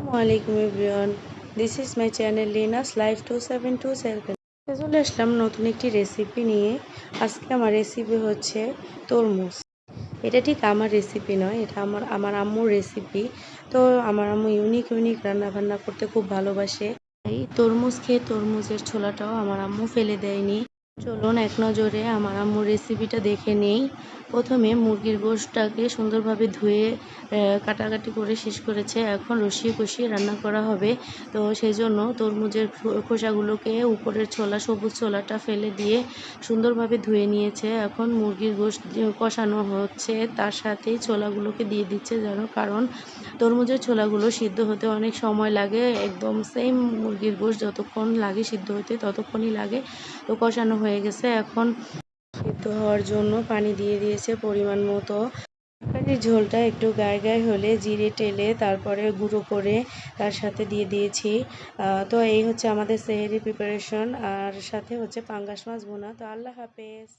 আসসালামু everyone, this is my channel Lina's Life 2727। চলে আসলাম নতুন একটি রেসিপি নিয়ে। আজকে আমার রেসিপি হচ্ছে তরমুজ। এটা ঠিক আমার রেসিপি নয়, এটা আমার আম্মুর রেসিপি। তো আমার আম্মু ইউনিক ইউনিক রান্না বান্না করতে খুব ভালোবাসে। এই তরমুজ খেয়ে তরমুজের ছোলাটাও আমার আম্মু ফেলে দেয়নি। চলুন এক নজরে আমার আম্মুর রেসিপিটা দেখে নেই। প্রথমে মুরগির গোশটাকে সুন্দরভাবে ধুয়ে কাটাকাটি করে শেষ করেছে। এখন রসিয়ে কষিয়ে রান্না করা হবে। তো সেই জন্য তরমুজের খোসাগুলোকে উপরের ছোলা, সবুজ ছোলাটা ফেলে দিয়ে সুন্দরভাবে ধুয়ে নিয়েছে। এখন মুরগির গোশ কষানো হচ্ছে, তার সাথেই ছোলাগুলোকে দিয়ে দিচ্ছে যেন, কারণ তরমুজের ছোলাগুলো সিদ্ধ হতে অনেক সময় লাগে। একদম সেম মুরগির গোশ যতক্ষণ লাগে সিদ্ধ হতে ততক্ষণই লাগে। তো কষানো হয়ে গেছে, এখন সিদ্ধ হওয়ার জন্য পানি দিয়ে দিয়েছে পরিমাণ মতো। তরকারির ঝোলটা একটু গায়ে গায়ে হলে জিরে টেলে তারপরে গুঁড়ো করে তার সাথে দিয়ে দিয়েছি। তো এই হচ্ছে আমাদের সেহরি প্রিপারেশন, আর সাথে হচ্ছে পাঙ্গাস মাছ ভুনা। তো আল্লাহ হাফেজ।